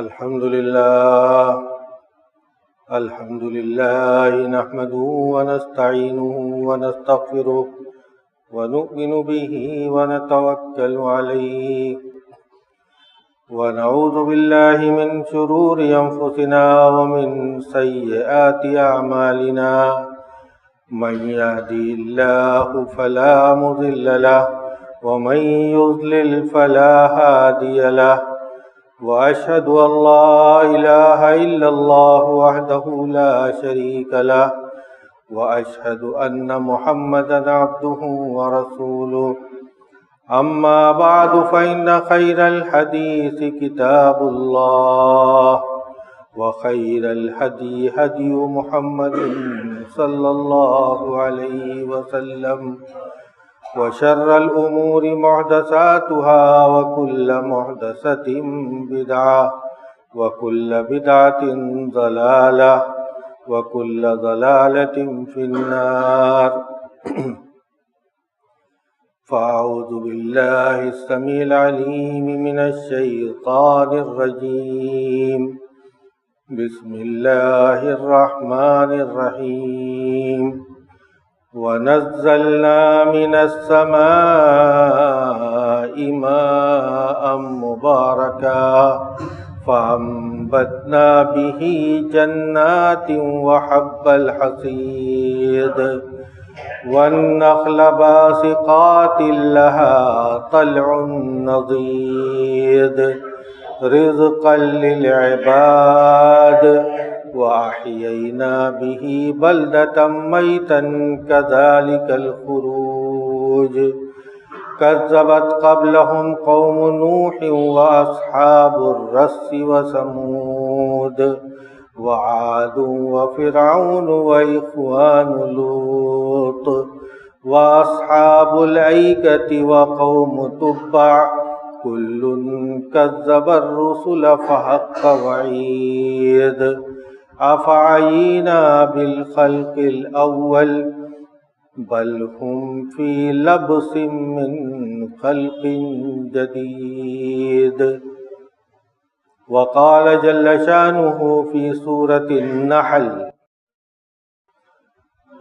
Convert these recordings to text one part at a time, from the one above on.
الحمد لله نحمده ونستعينه ونستغفره ونؤمن به ونتوكل عليه ونعوذ بالله من شرور أنفسنا ومن سيئات أعمالنا من يهدي الله فلا مضل له ومن يضلل فلا هادي له وأشهد أن لا إله إلا الله وحده لا شريك له وأشهد أن محمدا عبده ورسوله أما بعد فإن خير الحديث كتاب الله وخير الهدي هدي محمد صلى الله عليه وسلم وشر الأمور محدثاتها وكل محدثة بدعة وكل بدعة ضلالة وكل ضلالة في النار فأعوذ بالله السميع العليم من الشيطان الرجيم بسم الله الرحمن الرحيم ونزلنا من السماء ماء مباركا فأنبتنا به جنات وحب الحصيد والنخل باسقات لها طلع نضيد رزقا للعباد وأحيينا به بلدة ميتا كذلك الخروج كذبت قبلهم قوم نوح وأصحاب الرس وثمود وعاد وفرعون وإخوان لوط وأصحاب الأيكة وقوم تبع كل كذب الرسل فحق وعيد أفعينا بالخلق الأول بل هم في لبس من خلق جديد وقال جل شانه في سورة النحل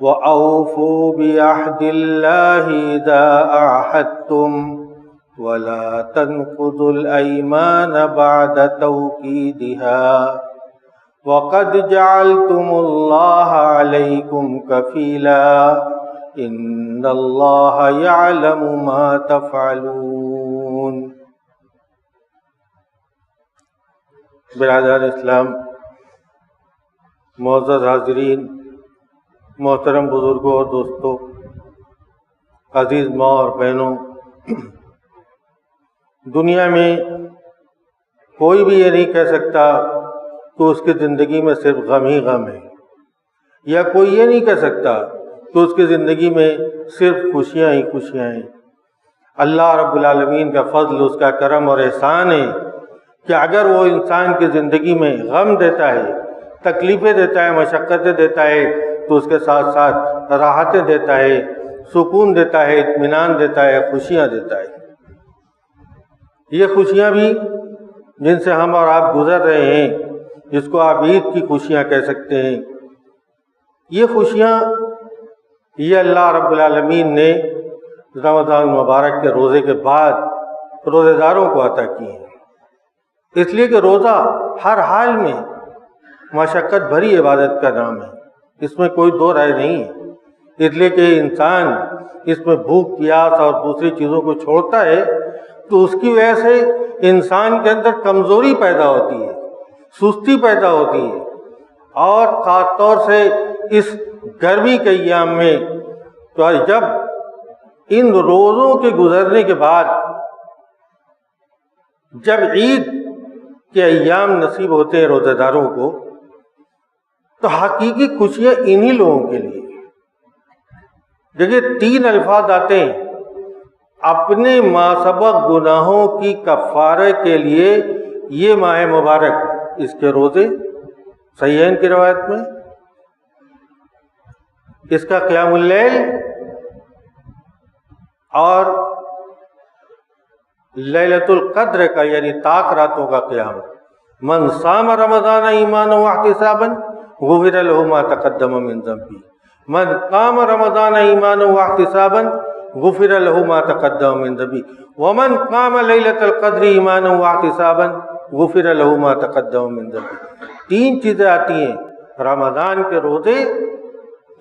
وأوفوا بعهد الله إذا عاهدتم ولا تنقضوا الأيمان بعد توكيدها وقد جعلتم الله عليكم كفيلا إن الله يعلم ما تفعلون۔ برادران اسلام، معزز حاضرین، محترم بزرگوں اور دوستوں، عزیز ماں اور بہنوں، دنیا میں کوئی بھی یہ نہیں کہہ سکتا کہ اس کی زندگی میں صرف غم ہی غم ہے، یا کوئی یہ نہیں کہہ سکتا کہ اس کی زندگی میں صرف خوشیاں ہی خوشیاں ہیں۔ اللہ رب العالمین کا فضل، اس کا کرم اور احسان ہے کہ اگر وہ انسان کی زندگی میں غم دیتا ہے، تکلیفیں دیتا ہے، مشقتیں دیتا ہے، تو اس کے ساتھ ساتھ راحتیں دیتا ہے، سکون دیتا ہے، اطمینان دیتا ہے، خوشیاں دیتا ہے۔ یہ خوشیاں بھی جن سے ہم اور آپ گزر رہے ہیں، جس کو آپ عید کی خوشیاں کہہ سکتے ہیں، یہ خوشیاں یہ اللہ رب العالمین نے رمضان المبارک کے روزے کے بعد روزے داروں کو عطا کی ہیں، اس لیے کہ روزہ ہر حال میں مشقت بھری عبادت کا نام ہے، اس میں کوئی دو رائے نہیں ہے۔ اس لیے کہ انسان اس میں بھوک پیاس اور دوسری چیزوں کو چھوڑتا ہے تو اس کی وجہ سے انسان کے اندر کمزوری پیدا ہوتی ہے، سستی پیدا ہوتی ہے، اور خاص طور سے اس گرمی کے ایام میں تو جب ان روزوں کے گزرنے کے بعد جب عید کے ایام نصیب ہوتے ہیں روزہ داروں کو، تو حقیقی خوشیاں انہی لوگوں کے لیے۔ دیکھیے، 3 الفاظ آتے ہیں اپنے ماسبق گناہوں کی کفارے کے لیے یہ ماہ مبارک، اس کے روزے صحیحین کی روایت میں، اس کا قیام اللیل اور لیلۃ القدر کا یعنی طاق راتوں کا قیام، من صام رمضان ایمانا واحتسابا غفر له ما تقدم من ذنبه من قام رمضان ایمانا واحتسابا غفر له ما تقدم من ذنبه ومن قام لیلۃ القدر ایمانا واحتسابا غفر له ما تقدم من ذنبه۔ تین چیزیں آتی ہیں، رمضان کے روزے،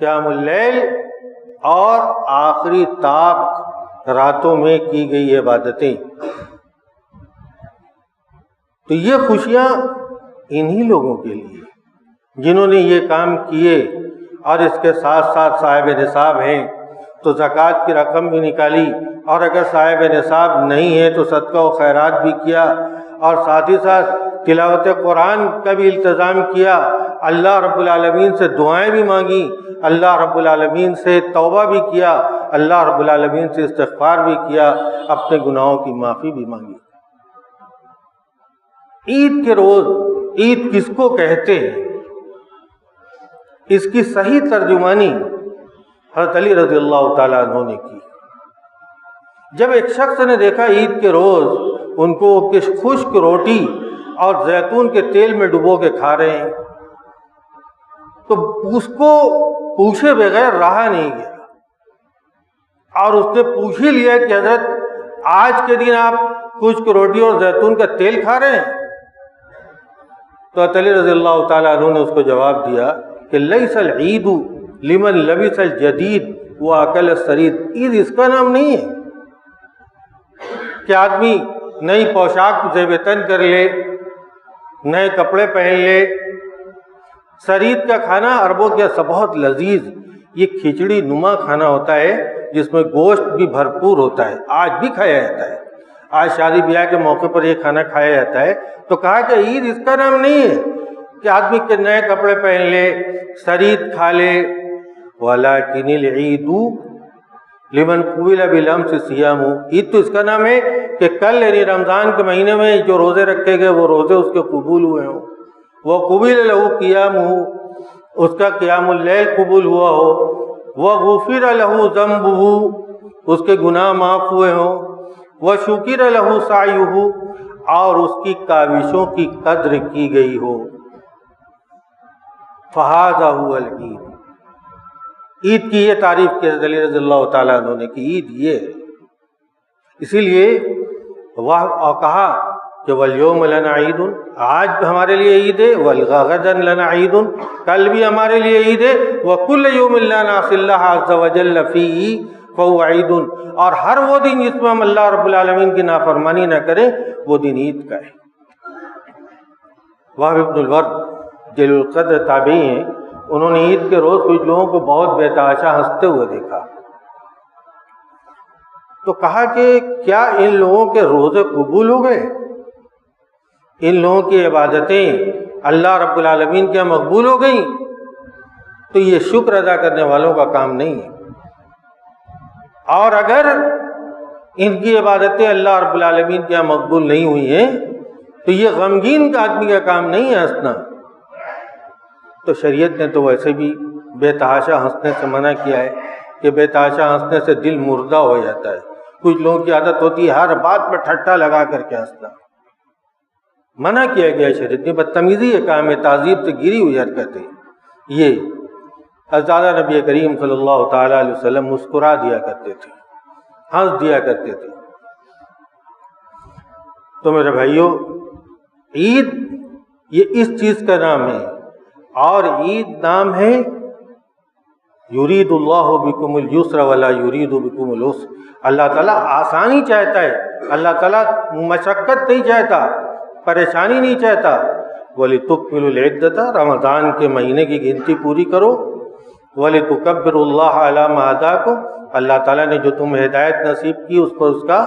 قیام اللیل اور آخری طاق راتوں میں کی گئی عبادتیں۔ تو یہ خوشیاں انہی لوگوں کے لیے جنہوں نے یہ کام کیے اور اس کے ساتھ ساتھ صاحب نصاب ہیں تو زکوٰۃ کی رقم بھی نکالی، اور اگر صاحب نصاب نہیں ہے تو صدقہ و خیرات بھی کیا، اور ساتھ ہی ساتھ تلاوت قرآن کا بھی التزام کیا، اللہ رب العالمین سے دعائیں بھی مانگی، اللہ رب العالمین سے توبہ بھی کیا، اللہ رب العالمین سے استغفار بھی کیا، اپنے گناہوں کی معافی بھی مانگی۔ عید کے روز، عید کس کو کہتے ہیں، اس کی صحیح ترجمانی حضرت علی رضی اللہ تعالیٰ عنہ نے کی۔ جب ایک شخص نے دیکھا عید کے روز ان کو خشک روٹی اور زیتون کے تیل میں ڈبو کے کھا رہے ہیں تو اس کو پوچھے بغیر رہا نہیں گیا، اور اس نے پوچھ ہی لیا کہ حضرت آج کے دن آپ خشک روٹی اور زیتون کا تیل کھا رہے ہیں؟ تو علی رضی اللہ تعالیٰ عنہ نے اس کو جواب دیا کہ لیس العید لمن لبس الجدید واکل السرید، عید اس کا نام نہیں ہے کہ آدمی نئی پوشاک زیب تن کر لے، نئے کپڑے پہن لے۔ سرید کا کھانا عربوں کے یہاں بہت لذیذ، یہ کھچڑی نما کھانا ہوتا ہے جس میں گوشت بھی بھرپور ہوتا ہے، آج بھی کھایا جاتا ہے، آج شادی بیاہ کے موقع پر یہ کھانا کھایا جاتا ہے۔ تو کہا کہ عید اس کا نام نہیں ہے کہ آدمی کے نئے کپڑے پہن لے، سرید کھا لے، وَلَكِنِ الْعِيدُ لمن قبل بالامس صیام، عید تو اس کا نام ہے کہ کل یعنی رمضان کے مہینے میں جو روزے رکھے گئے وہ روزے اس کے قبول ہوئے ہوں، وہ قبل لہ قیام ہو، اس کا قیام اللیل قبول ہوا ہو، وہ غفر لہ ذنبہ، اس کے گناہ معاف ہوئے ہوں، وہ شکر لہ سعیہ، اور اس کی کاوشوں کی قدر کی گئی ہو۔ فہذا هو العید، عید کی یہ تعریف کی حضرت علی رضی اللہ تعالیٰ عنہ نے کہ عید یہ ہے۔ اسی لیے وہ کہا کہ والیوم لنا عید، آج ہمارے لیے عید ہے، والغدا لنا عید، کل بھی ہمارے لیے عید ہے، وکل یوم لا نعصی اللہ عز وجل فیہ فہو عید، اور ہر وہ دن جس میں ہم اللہ رب العالمین کی نافرمانی نہ کریں وہ دن عید کا ہے۔ وہب ابن الورد جلیل القدر تابعی ہیں، انہوں نے عید کے روز کچھ لوگوں کو بہت بے تحاشا ہنستے ہوئے دیکھا، تو کہا کہ کیا ان لوگوں کے روزے قبول ہو گئے؟ ان لوگوں کی عبادتیں اللہ رب العالمین کے مقبول ہو گئیں؟ تو یہ شکر ادا کرنے والوں کا کام نہیں ہے، اور اگر ان کی عبادتیں اللہ رب العالمین کے مقبول نہیں ہوئی ہیں تو یہ غمگین آدمی کا کام نہیں ہے ہنسنا۔ تو شریعت نے تو ویسے بھی بے تحاشا ہنسنے سے منع کیا ہے کہ بے تحاشا ہنسنے سے دل مردہ ہو جاتا ہے۔ کچھ لوگوں کی عادت ہوتی ہے ہر بات میں ٹھٹا لگا کر کے ہنسنا، منع کیا گیا شریعت نے، بدتمیزی ہے، کام تعظیم سے گری ہوئی حرکت ہے یہ۔ حضرت نبی کریم صلی اللہ تعالیٰ علیہ وسلم مسکرا دیا کرتے تھے، ہنس دیا کرتے تھے۔ تو میرے بھائیوں، عید یہ اس چیز کا نام ہے، اور عید نام ہے یرید اللہ بکم الیسر ولا یرید بکم العسر، اللہ تعالیٰ آسانی چاہتا ہے، اللہ تعالیٰ مشقت نہیں چاہتا، پریشانی نہیں چاہتا۔ وَلِتُكْمِلُوا الْعِدَّةَ، رمضان کے مہینے کی گنتی پوری کرو، وَلِتُكَبِّرُوا اللَّهَ عَلَى مَا هَدَاكُمْ، اللہ تعالیٰ نے جو تمہیں ہدایت نصیب کی اس پر اس کا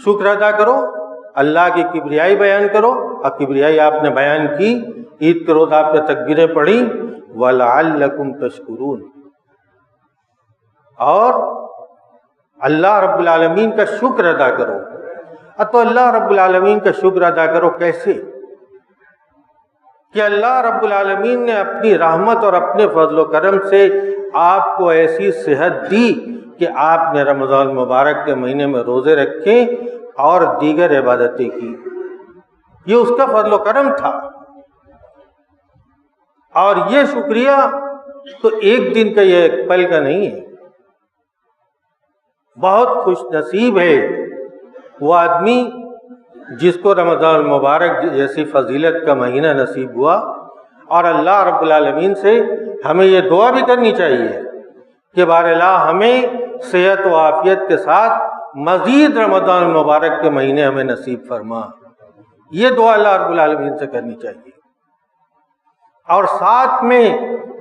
شکر ادا کرو، اللہ کی کبریائی بیان کرو، اور کبریائی آپ نے بیان کی، عید کے روز آپ نے تکبیریں پڑھی، وَلَعَلَّكُمْ تَشْكُرُونَ، اور اللہ رب العالمین کا شکر ادا کرو۔ تو اللہ رب العالمین کا شکر ادا کرو کیسے؟ کہ اللہ رب العالمین نے اپنی رحمت اور اپنے فضل و کرم سے آپ کو ایسی صحت دی کہ آپ نے رمضان مبارک کے مہینے میں روزے رکھے اور دیگر عبادتیں کی۔ یہ اس کا فضل و کرم تھا. اور یہ شکریہ تو ایک دن کا، یہ ایک پل کا نہیں ہے. بہت خوش نصیب ہے وہ آدمی جس کو رمضان المبارک جیسی فضیلت کا مہینہ نصیب ہوا. اور اللہ رب العالمین سے ہمیں یہ دعا بھی کرنی چاہیے کہ باراللہ ہمیں صحت و عافیت کے ساتھ مزید رمضان المبارک کے مہینے ہمیں نصیب فرما. یہ دعا اللہ رب العالمین سے کرنی چاہیے. اور ساتھ میں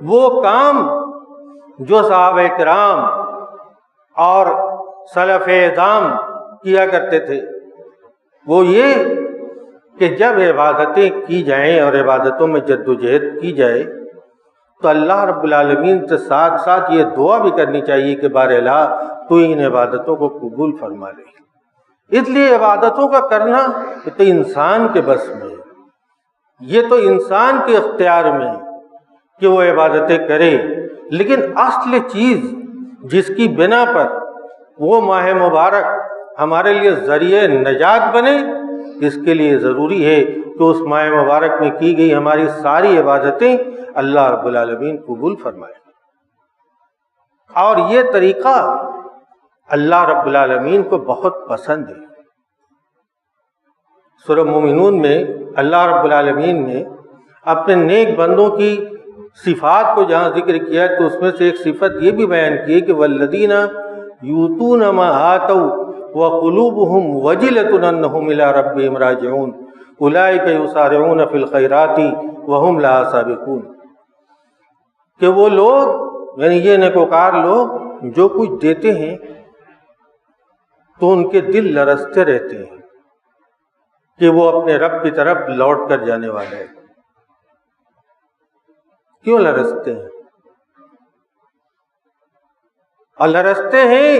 وہ کام جو صحابہ کرام اور سلف اعظام کیا کرتے تھے، وہ یہ کہ جب عبادتیں کی جائیں اور عبادتوں میں جد و جہد کی جائے تو اللہ رب العالمین سے ساتھ ساتھ یہ دعا بھی کرنی چاہیے کہ بار الہ تو ان عبادتوں کو قبول فرما لے. اس لیے عبادتوں کا کرنا یہ تو انسان کے بس میں ہے، یہ تو انسان کے اختیار میں ہے کہ وہ عبادتیں کرے. لیکن اصل چیز جس کی بنا پر وہ ماہ مبارک ہمارے لیے ذریعہ نجات بنے، اس کے لیے ضروری ہے کہ اس ماہ مبارک میں کی گئی ہماری ساری عبادتیں اللہ رب العالمین قبول فرمائے. اور یہ طریقہ اللہ رب العالمین کو بہت پسند ہے. سورہ مومنون میں اللہ رب العالمین نے اپنے نیک بندوں کی صفات کو جہاں ذکر کیا تو اس میں سے ایک صفت یہ بھی بیان کی کہ والذین یؤتون ما آتوا وقلوبهم وجلة انہم الی ربہم راجعون اولئک یسارعون فی الخیرات وہم لہا سابقون. کہ وہ لوگ یعنی یہ نیکوکار لوگ جو کچھ دیتے ہیں تو ان کے دل لرزتے رہتے ہیں کہ وہ اپنے رب کی طرف لوٹ کر جانے والے ہیں. کیوں لرزتے ہیں؟ اور لرزتے ہیں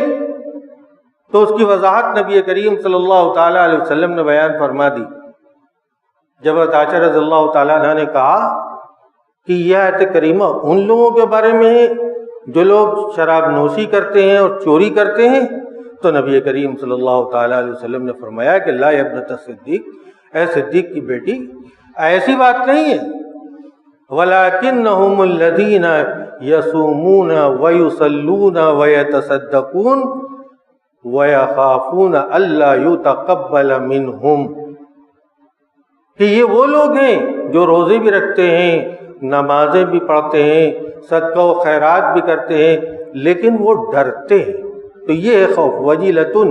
تو اس کی وضاحت نبی کریم صلی اللہ تعالیٰ علیہ وسلم نے بیان فرما دی جب عائشہ رضی اللہ تعالیٰ عنہ نے کہا کہ یہ آیت کریمہ ان لوگوں کے بارے میں ہے جو لوگ شراب نوشی کرتے ہیں اور چوری کرتے ہیں، تو نبی کریم صلی اللہ تعالیٰ علیہ وسلم نے فرمایا کہ لا ابنۃ صدیق، اے صدیق کی بیٹی ایسی بات نہیں ہے. وَلَكِنَّهُمُ الَّذِينَ يَصُومُونَ وَيُصَلُّونَ وَيَتَصَدَّقُونَ وَيَخَافُونَ أَلَّا يُتَقَبَّلَ مِنْهُمْ. کہ یہ وہ لوگ ہیں جو روزے بھی رکھتے ہیں، نمازیں بھی پڑھتے ہیں، صدقہ و خیرات بھی کرتے ہیں، لیکن وہ ڈرتے ہیں. تو یہ ہے خوف، وجلتن،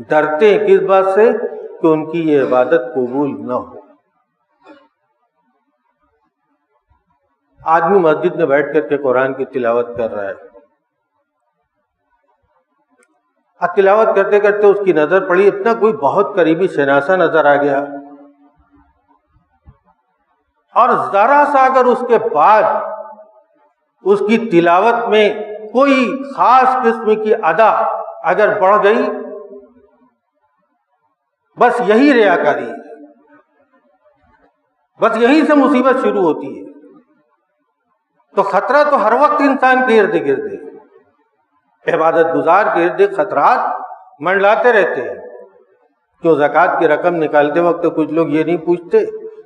ڈرتے ہیں کس بات سے؟ کہ ان کی یہ عبادت قبول نہ ہو. آدمی مسجد میں بیٹھ کر کے قرآن کی تلاوت کر رہا ہے، تلاوت کرتے کرتے اس کی نظر پڑی، اتنا کوئی بہت قریبی شناسا نظر آ گیا، اور ذرا سا اگر اس کے بعد اس کی تلاوت میں کوئی خاص قسم کی ادا اگر بڑھ گئی، بس یہی ریاکاری ہے، بس یہیں سے مصیبت شروع ہوتی ہے. تو خطرہ تو ہر وقت انسان کے ارد گرد ہے، عبادت گزار کے ارد خطرات منڈلاتے رہتے ہیں. کیوں زکوٰۃ کی رقم نکالتے وقت کچھ لوگ یہ نہیں پوچھتے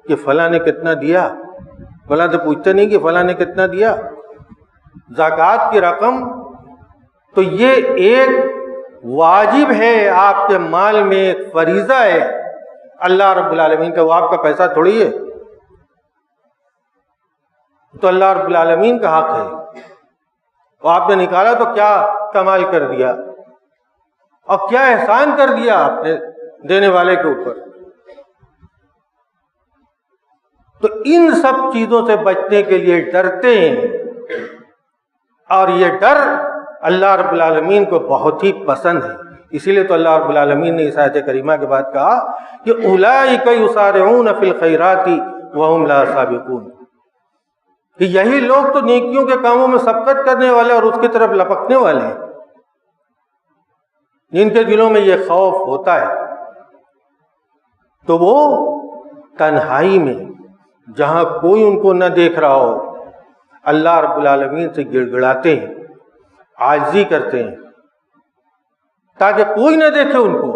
کہ فلاں نے کتنا دیا، فلاں تو پوچھتے نہیں کہ فلاں نے کتنا دیا. زکوٰۃ کی رقم تو یہ ایک واجب ہے آپ کے مال میں، ایک فریضہ ہے اللہ رب العالمین کا، وہ آپ کا پیسہ تھوڑی ہے، تو اللہ رب العالمین کا حق ہے. وہ آپ نے نکالا تو کیا کمال کر دیا اور کیا احسان کر دیا آپ نے دینے والے کے اوپر. تو ان سب چیزوں سے بچنے کے لیے ڈرتے ہیں، اور یہ ڈر اللہ رب العالمین کو بہت ہی پسند ہے. اسی لیے تو اللہ رب العالمین نے اس آیت کریمہ کے بعد کہا کہ اولئک یسارعون فی الخیرات وہم لہا سابقون، کہ یہی لوگ تو نیکیوں کے کاموں میں سبقت کرنے والے اور اس کی طرف لپکنے والے ہیں، جن کے دلوں میں یہ خوف ہوتا ہے. تو وہ تنہائی میں جہاں کوئی ان کو نہ دیکھ رہا ہو اللہ رب العالمین سے گڑ گڑاتے ہیں، عاجزی کرتے ہیں تاکہ کوئی نہ دیکھے ان کو،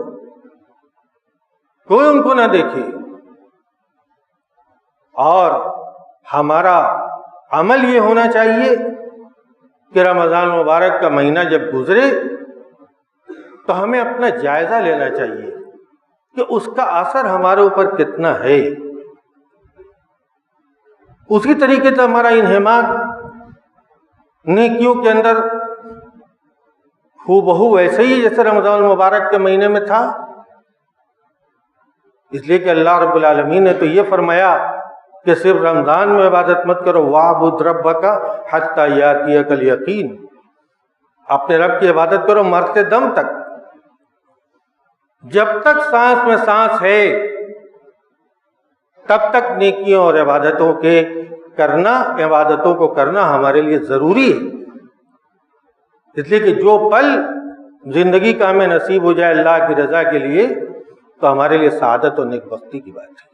کوئی ان کو نہ دیکھے. اور ہمارا عمل یہ ہونا چاہیے کہ رمضان مبارک کا مہینہ جب گزرے تو ہمیں اپنا جائزہ لینا چاہیے کہ اس کا اثر ہمارے اوپر کتنا ہے. اسی طریقے سے ہمارا انہماک نیکیوں کے اندر ہو بہو ویسے ہی جیسے رمضان المبارک کے مہینے میں تھا. اس لیے کہ اللہ رب العالمین نے تو یہ فرمایا کہ صرف رمضان میں عبادت مت کرو، وَاعْبُدْ رَبَّكَ حَتَّىٰ يَأْتِيَكَ الْيَقِينُ، اپنے رب کی عبادت کرو مرتے دم تک. جب تک سانس میں سانس ہے تب تک نیکیوں اور عبادتوں کو کرنا ہمارے لیے ضروری ہے. اس لیے کہ جو پل زندگی کا ہمیں نصیب ہو جائے اللہ کی رضا کے لیے تو ہمارے لیے سعادت اور نیکبختی کی بات ہے.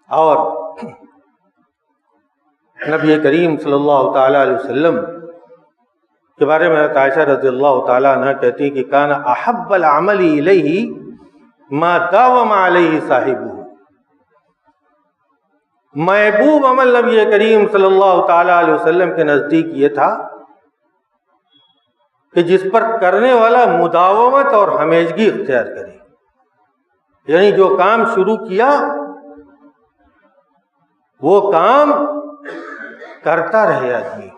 اور نبی کریم صلی اللہ تعالی علیہ وسلم کے بارے میں عائشہ رضی اللہ تعالیٰ عنہ کہتی ہے کہ کان احب العمل الیہ ما داوم علیہ صاحبہ، محبوب عمل نبی کریم صلی اللہ تعالیٰ علیہ وسلم کے نزدیک یہ تھا کہ جس پر کرنے والا مداومت اور ہمیشگی اختیار کرے. یعنی جو کام شروع کیا وہ کام کرتا رہے آدمی.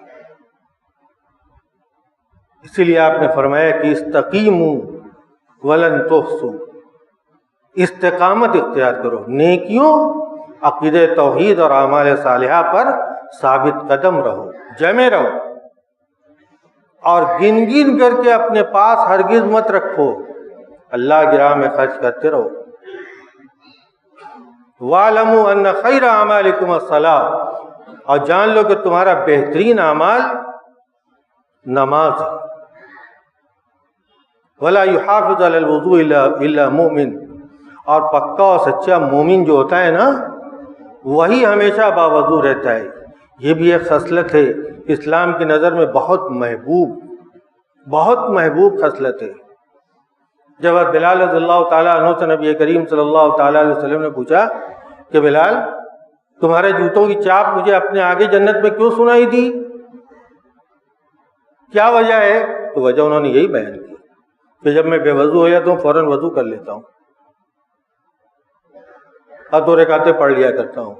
اسی لیے آپ نے فرمایا کہ استقیموا ولن تحصوا، استقامت اختیار کرو، نیکیوں عقیدہ توحید اور اعمال صالحہ پر ثابت قدم رہو، جمے رہو، اور گن گن کر کے اپنے پاس ہرگز مت رکھو، اللہ کی راہ میں خرچ کرتے رہو. وَاعْلَمُوا أَنَّ خَيْرَ أَعْمَالِكُمُ الصَّلَاةُ، اور جان لو کہ تمہارا بہترین اعمال نماز ہے. وَلَا يُحَافِظُ عَلَى الْوُضُوءِ إِلَّا مُؤْمِنٌ، اور پکا اور سچا مومن جو ہوتا ہے نا وہی ہمیشہ باوضو رہتا ہے. یہ بھی ایک خصلت ہے اسلام کی نظر میں بہت محبوب خصلت ہے. جب بلال رضی اللہ تعالیٰ عنہ سے نبی کریم صلی اللہ تعالیٰ علیہ وسلم نے پوچھا کہ بلال تمہارے جوتوں کی چاپ مجھے اپنے آگے جنت میں کیوں سنائی دی، کیا وجہ ہے؟ تو وجہ انہوں نے یہی بیان کی کہ جب میں بے وضو ہو جاتا ہوں فوراً وضو کر لیتا ہوں اور 2 رکعتیں پڑھ لیا کرتا ہوں.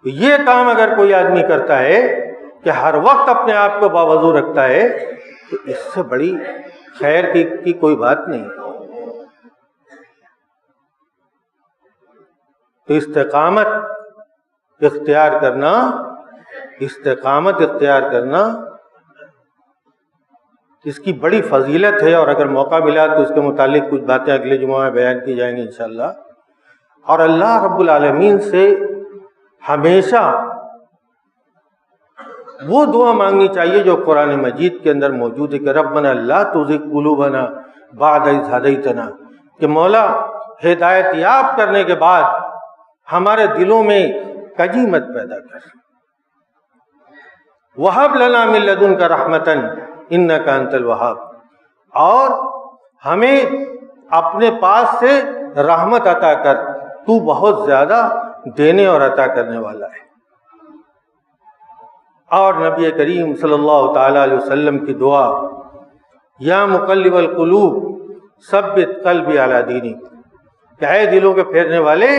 یہ کام اگر کوئی آدمی کرتا ہے کہ ہر وقت اپنے آپ کو باوضو رکھتا ہے تو اس سے بڑی خیر کی کوئی بات نہیں. تو استقامت اختیار کرنا اس کی بڑی فضیلت ہے، اور اگر موقع ملا تو اس کے متعلق کچھ باتیں اگلے جمعہ میں بیان کی جائیں گی انشاءاللہ. اور اللہ رب العالمین سے ہمیشہ وہ دعا مانگنی چاہیے جو قرآن مجید کے اندر موجود ہے کہ ربنا لا تزغ قلوبنا بعد اذ ہدیتنا، کہ مولا ہدایت یاب کرنے کے بعد ہمارے دلوں میں کجی مت پیدا کر. وہب لنا من لدنک رحمتا انک انت الوہاب، اور ہمیں اپنے پاس سے رحمت عطا کر، تو بہت زیادہ دینے اور عطا کرنے والا ہے. اور نبی کریم صلی اللہ تعالی علیہ وسلم کی دعا یا مقلب القلوب ثبت قلبی علی دینک، کہ اے دلوں کے پھیرنے والے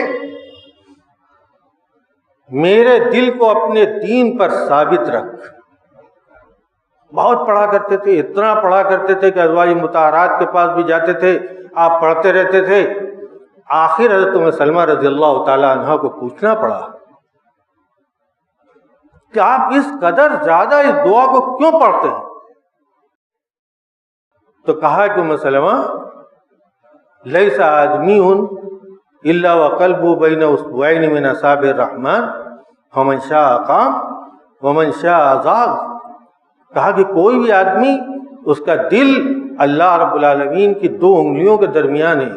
میرے دل کو اپنے دین پر ثابت رکھ. بہت پڑھا کرتے تھے، اتنا پڑھا کرتے تھے کہ ازواج مطہرات کے پاس بھی جاتے تھے، آپ پڑھتے رہتے تھے. آخر حضرت ام سلمہ رضی اللہ تعالی عنہ کو پوچھنا پڑا کہ آپ اس قدر زیادہ اس دعا کو کیوں پڑھتے ہیں؟ تو کہا کہ ام سلمہ لیس آدمی الا وقلبه بین اصبعین من اصابع الرحمن فمن شاء اقام ومن شاء ازاغ. کہا کہ کوئی بھی آدمی اس کا دل اللہ رب العالمین کی 2 انگلیوں کے درمیان ہے،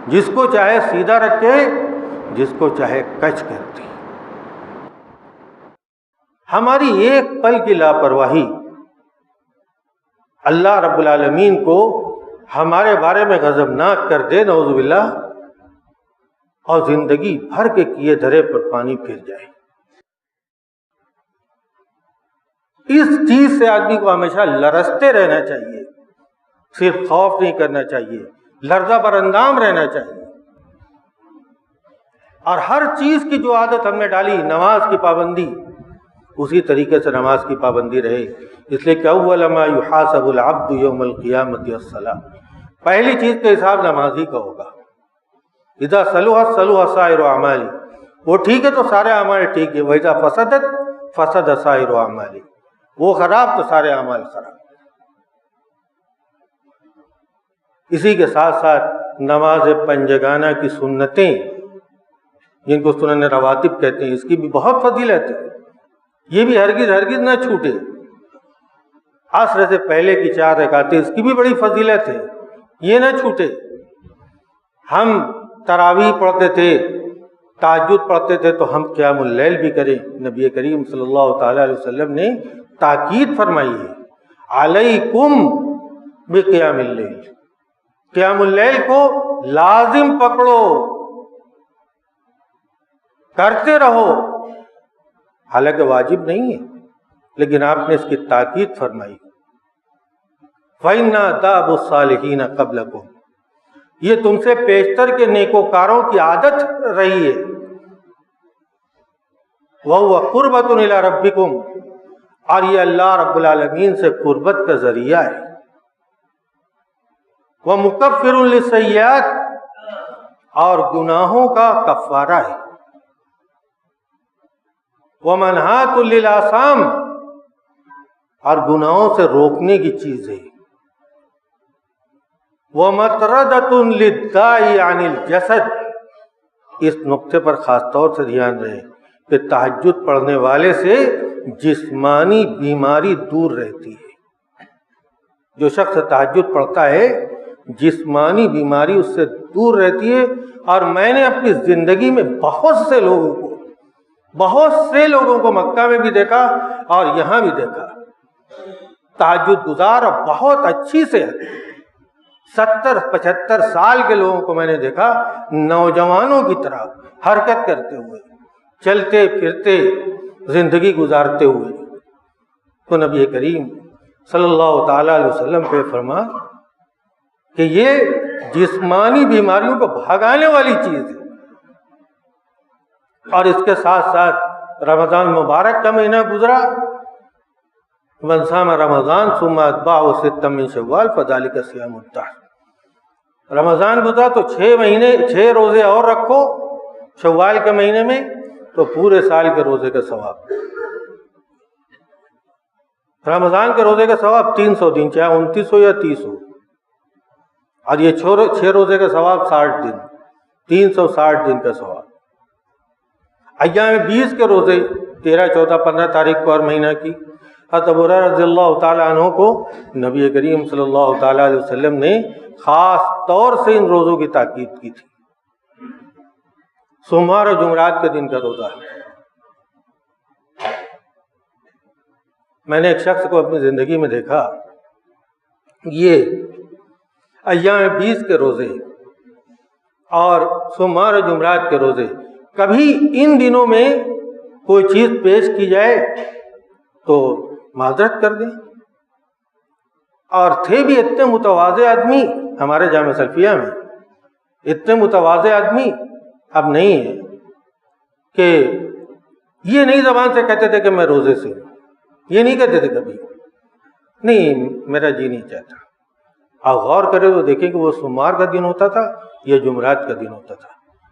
جس کو چاہے سیدھا رکھے جس کو چاہے کچ کر دے. ہماری ایک پل کی لاپرواہی اللہ رب العالمین کو ہمارے بارے میں غضبناک کر دے، نعوذ باللہ. اور زندگی بھر کے کیے دھرے پر پانی پھر جائے۔ اس چیز سے آدمی کو ہمیشہ لرزتے رہنا چاہیے، صرف خوف نہیں کرنا چاہیے، لرزہ بر اندام رہنا چاہیے۔ اور ہر چیز کی جو عادت ہم نے ڈالی، نماز کی پابندی، اسی طریقے سے نماز کی پابندی رہے۔ اس لیے کہ اول ما یحاسب العبد یوم القیامۃ الصلاۃ، پہلی چیز کا حساب نماز ہی کا ہوگا۔ اذا صلحت صلح سائر اعمالی، وہ ٹھیک ہے تو سارے اعمال ٹھیک ہے، واذا فسدت فسد سائر اعمالی، وہ خراب تو سارے اعمال خراب۔ اسی کے ساتھ ساتھ نماز پنجگانہ کی سنتیں، جن کو سنن رواتب کہتے ہیں، اس کی بھی بہت فضیلت ہے، یہ بھی ہرگز ہرگز نہ چھوٹے۔ عصر سے پہلے کی 4 رکعتیں، اس کی بھی بڑی فضیلت ہے، یہ نہ چھوٹے۔ ہم تراویح پڑھتے تھے، تہجد پڑھتے تھے، تو ہم قیام اللیل بھی کریں۔ نبی کریم صلی اللہ تعالی علیہ وسلم نے تاکید فرمائی ہے، علیکم بقیام اللیل، قیام اللیل کو لازم پکڑو، کرتے رہو۔ حالانکہ واجب نہیں ہے، لیکن آپ نے اس کی تاکید فرمائی۔ فَإِنَّا دَأْبُ الصَّالِحِينَ قَبْلَكُمْ، یہ تم سے پیشتر کے نیکوکاروں کی عادت رہی ہے۔ وَهُوَ قُرْبَةٌ إِلَىٰ رَبِّكُمْ، اور یہ اللہ رب العالمین سے قربت کا ذریعہ ہے۔ وَمُكَفِّرٌ لِلسَّيِّئَاتِ، اور گناہوں کا کفارہ ہے۔ وَمَنْہَاتٌ لِلْآثَامِ، اور گناہوں سے روکنے کی چیز ہے۔ وَمَطْرَدَةٌ لِلدَّاعِ عَنِ الْجَسَدِ، اس نقطے پر خاص طور سے دھیان رہے کہ تہجد پڑھنے والے سے جسمانی بیماری دور رہتی ہے۔ جو شخص تہجد پڑھتا ہے، جسمانی بیماری اس سے دور رہتی ہے۔ اور میں نے اپنی زندگی میں بہت سے لوگوں کو مکہ میں بھی دیکھا اور یہاں بھی دیکھا، تہجد گزار اور بہت اچھی سے 70-75 سال کے لوگوں کو میں نے دیکھا، نوجوانوں کی طرح حرکت کرتے ہوئے، چلتے پھرتے، زندگی گزارتے ہوئے۔ تو نبی کریم صلی اللہ تعالیٰ علیہ وسلم پہ فرما کہ یہ جسمانی بیماریوں کو بھگانے والی چیز ہے۔ اور اس کے ساتھ ساتھ رمضان مبارک کا مہینہ گزرا، من صام رمضان ثم اتبعہ ستا من شوال فذلک صیام الدہر، رمضان گزرا تو 6 روزے اور رکھو شوال کے مہینے میں، تو پورے سال کے روزے کا ثواب۔ رمضان کے روزے کا ثواب 300 دن، چاہے 29 ہو یا 30 ہو، اور یہ 6 روزے کا ثواب 60 دن، 360 دن کا ثواب۔ ایام 20 کے روزے 13، 14، 15 تاریخ کو ہر مہینہ کی، حضرت ابو ہریرہ رضی اللہ تعالیٰ عنہ کو نبی کریم صلی اللہ تعالیٰ علیہ وسلم نے خاص طور سے ان روزوں کی تاکید کی تھی۔ سوموار اور جمعرات کے دن کا روزہ، میں نے ایک شخص کو اپنی زندگی میں دیکھا، یہ ایام 20 کے روزے اور سوموار اور جمعرات کے روزے، کبھی ان دنوں میں کوئی چیز پیش کی جائے تو معذرت کر دیں۔ اور تھے بھی اتنے متواضع آدمی ہمارے جامعہ سلفیہ میں، اتنے متواضع آدمی اب نہیں ہے کہ یہ نہیں زبان سے کہتے تھے کہ میں روزے سے ہوں، یہ نہیں کہتے تھے کبھی، نہیں میرا جی نہیں چاہتا۔ آپ غور کریں تو دیکھیں کہ وہ سوموار کا دن ہوتا تھا یا جمعرات کا دن ہوتا تھا،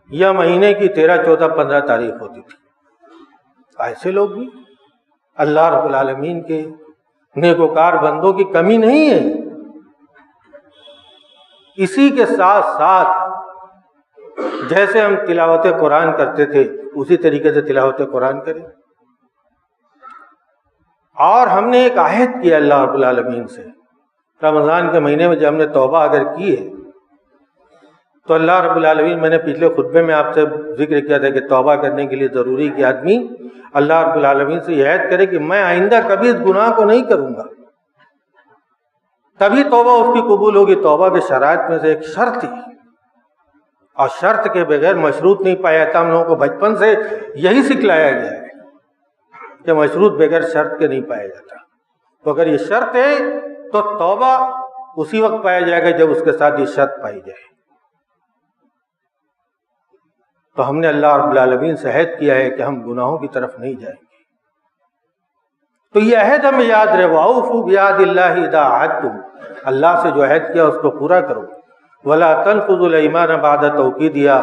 یا مہینے کی 13، 14، 15 تاریخ ہوتی تھی۔ ایسے لوگ بھی اللہ رب العالمین کے نیکوکار بندوں کی کمی نہیں ہے۔ اسی کے ساتھ ساتھ جیسے ہم تلاوت قرآن کرتے تھے اسی طریقے سے تلاوت قرآن کریں۔ اور ہم نے ایک عہد کیا اللہ رب العالمین سے، رمضان کے مہینے میں جب ہم نے توبہ اگر کی ہے تو اللہ رب العالمین، میں نے پچھلے خطبے میں آپ سے ذکر کیا تھا کہ توبہ کرنے کے لیے ضروری کہ آدمی اللہ رب العالمین سے یہ عہد کرے کہ میں آئندہ کبھی اس گناہ کو نہیں کروں گا، تبھی توبہ اس کی قبول ہوگی۔ توبہ کے شرائط میں سے ایک شرط ہی اور شرط کے بغیر مشروط نہیں پایا جاتا. ہم لوگوں کو بچپن سے یہی سکھلایا گیا ہے کہ مشروط بغیر شرط کے نہیں پایا جاتا. تو اگر یہ شرط ہے تو توبہ اسی وقت پایا جائے گا جب اس کے ساتھ یہ شرط پائی جائے. تو ہم نے اللہ رب العالمین سے عہد کیا ہے کہ ہم گناہوں کی طرف نہیں جائیں گے. تو یہ عہد ہمیں یاد رہے. وَأَوْفُوا بِعَهْدِ اللَّهِ إِذَا عَاهَدتُّمْ، اللہ سے جو عہد کیا اس کو پورا کرو. وَلَا تَنْقُضُوا الْأَيْمَانَ بَعْدَ تَوْكِيدِهَا،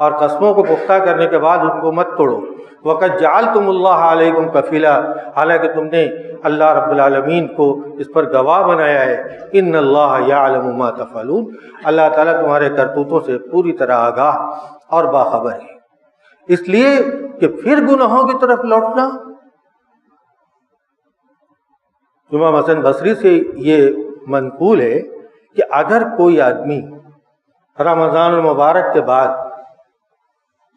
اور قسموں کو پختہ کرنے کے بعد ان کو مت توڑو. وَقَدْ جَعَلْتُمُ اللَّهَ عَلَيْكُمْ كَفِيلًا، حالانکہ تم نے اللہ رب العالمین کو اس پر گواہ بنایا ہے. إِنَّ اللَّهَ يَعْلَمُ مَا تَفْعَلُونَ، اللہ تعالیٰ تمہارے کرتوتوں سے پوری طرح آگاہ اور باخبر ہے. اس لیے کہ پھر گناہوں کی طرف لوٹنا. امام حسن بصری سے یہ منقول ہے کہ اگر کوئی آدمی رمضان المبارک کے بعد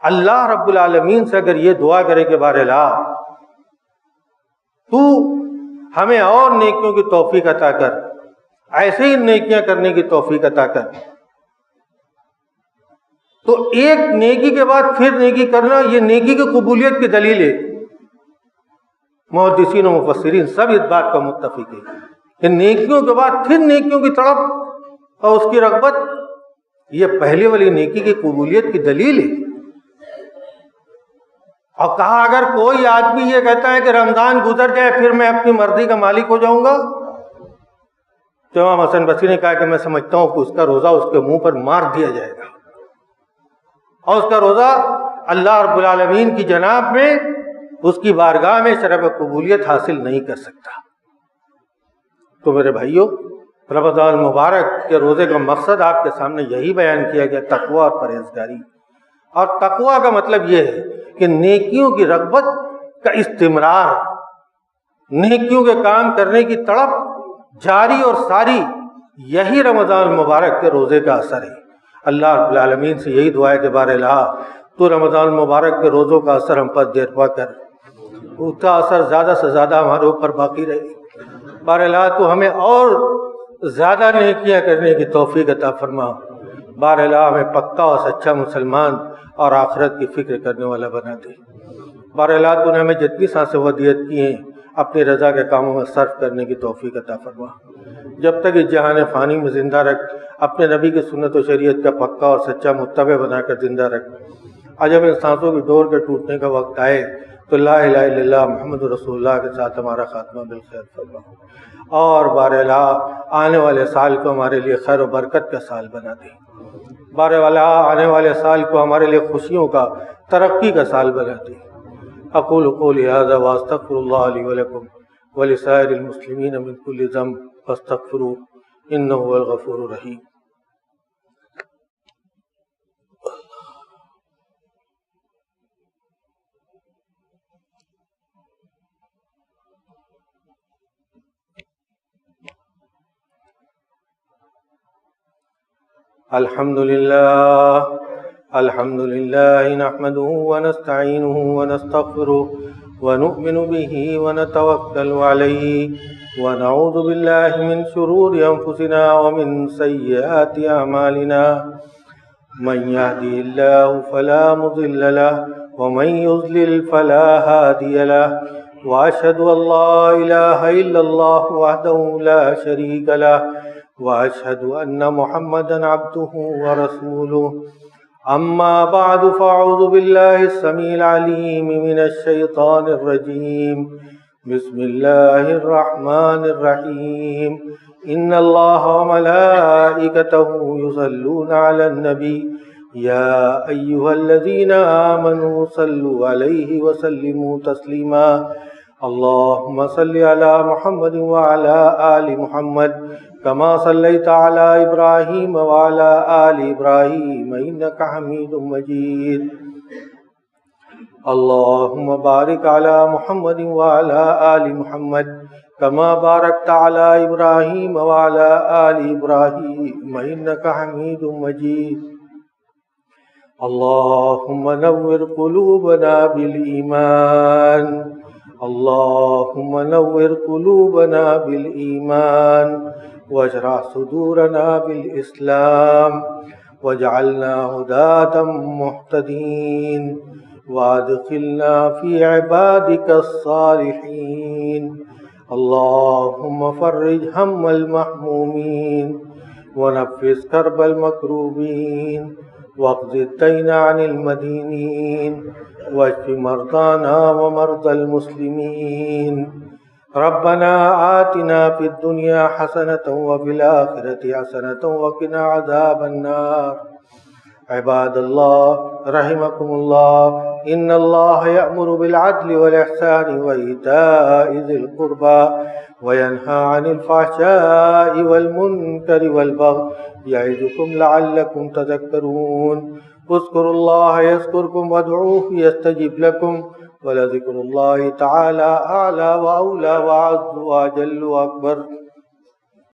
اللہ رب العالمین سے اگر یہ دعا کرے کہ بار الہ تو ہمیں اور نیکیوں کی توفیق عطا کر، ایسے ہی نیکیاں کرنے کی توفیق عطا کر، تو ایک نیکی کے بعد پھر نیکی کرنا یہ نیکی کی قبولیت کی دلیل ہے. محدثین و مفسرین سب اس بات کا متفق ہے کہ نیکیوں کے بعد پھر نیکیوں کی تڑپ اور اس کی رغبت یہ پہلے والی نیکی کی قبولیت کی دلیل ہے. اور کہا اگر کوئی آدمی یہ کہتا ہے کہ رمضان گزر جائے پھر میں اپنی مرضی کا مالک ہو جاؤں گا، تو امام حسن بصری نے کہا کہ میں سمجھتا ہوں کہ اس کا روزہ اس کے منہ پر مار دیا جائے گا اور اس کا روزہ اللہ رب العالمین کی جناب میں اس کی بارگاہ میں شرف قبولیت حاصل نہیں کر سکتا. تو میرے بھائیو، رمضان مبارک کے روزے کا مقصد آپ کے سامنے یہی بیان کیا گیا، تقویٰ اور پرہیزگاری. اور تقویٰ کا مطلب یہ ہے کہ نیکیوں کی رغبت کا استمرار، نیکیوں کے کام کرنے کی تڑپ جاری اور ساری، یہی رمضان مبارک کے روزے کا اثر ہے. اللہ رب العالمین سے یہی دعا ہے کہ بار الہ تو رمضان مبارک کے روزوں کا اثر ہم پر دیرپا کر، اس کا اثر زیادہ سے زیادہ ہمارے اوپر باقی رہے. بار الہ تو ہمیں اور زیادہ نیکیاں کرنے کی توفیق عطا فرما. بار الہ ہمیں پکا اور سچا مسلمان اور آخرت کی فکر کرنے والا بنا دے. بار الہ تو نے ہمیں جتنی سانسیں ودیت کی ہیں اپنی رضا کے کاموں میں صرف کرنے کی توفیق عطا فرما. جب تک اس جہان فانی میں زندہ رکھ، اپنے نبی کی سنت و شریعت کا پکا اور سچا متبع بنا کر زندہ رکھ. آج جب ان سانسوں کی ڈور کے ٹوٹنے کا وقت آئے تو لا الہ الا اللہ محمد رسول اللہ کے ساتھ ہمارا خاتمہ بالخیر فرما. اور بار الہ آنے والے سال کو ہمارے لیے خیر و برکت کا سال بنا دے. بار الہ آنے والے سال کو ہمارے لیے خوشیوں کا، ترقی کا سال بنا دے. اقول قولی ھذا واستغفر اللہ لی ولکم ولسائر المسلمین من کل ذنب فاستغفروہ انہ هو الغفور الرحیم. الحمد لله نحمده ونستعينه ونستغفره ونؤمن به ونتوكل عليه ونعوذ بالله من شرور أنفسنا ومن سيئات أعمالنا. من يهده الله فلا مضل له ومن يضلل فلا هادي له، وأشهد أن لا إله إلا الله وحده لا شريك له، وأشهد أن محمدا عبده ورسوله. أما بعد فأعوذ بالله السميع العليم من الشيطان الرجيم. بسم الله الرحمن الرحيم. إن الله وملائكته يصلون على النبي يا أيها الذين آمنوا صلوا عليه وسلموا تسليما. اللهم صل على محمد وعلى آل محمد كما صليت على إبراهيم وعلى آل إبراهيم إنك حميد مجيد. اللهم بارك على محمد وعلى آل محمد كما باركت على إبراهيم وعلى آل إبراهيم إنك حميد مجيد. اللهم نور قلوبنا بالإيمان، اللهم نور قلوبنا بالإيمان، واشرح صدورنا بالإسلام، واجعلنا هداة مهتدين وادخلنا في عبادك الصالحين. اللهم فرج هم المحمومين ونفس كرب المكروبين واقض الدين عن المدينين واشف مرضانا ومرضى المسلمين. ربنا آتنا في الدنيا حسنة وفي الآخرة حسنة وقنا عذاب النار. عباد الله رحمكم الله، إن الله يأمر بالعدل والإحسان وإيتاء ذي القربى وينهى عن الفحشاء والمنكر والبغي يعظكم لعلكم تذكرون. اذكروا الله يذكركم وادعوه يستجب لكم ولذكر الله تعالى أعلى وأولى وأعز وأجل وأكبر.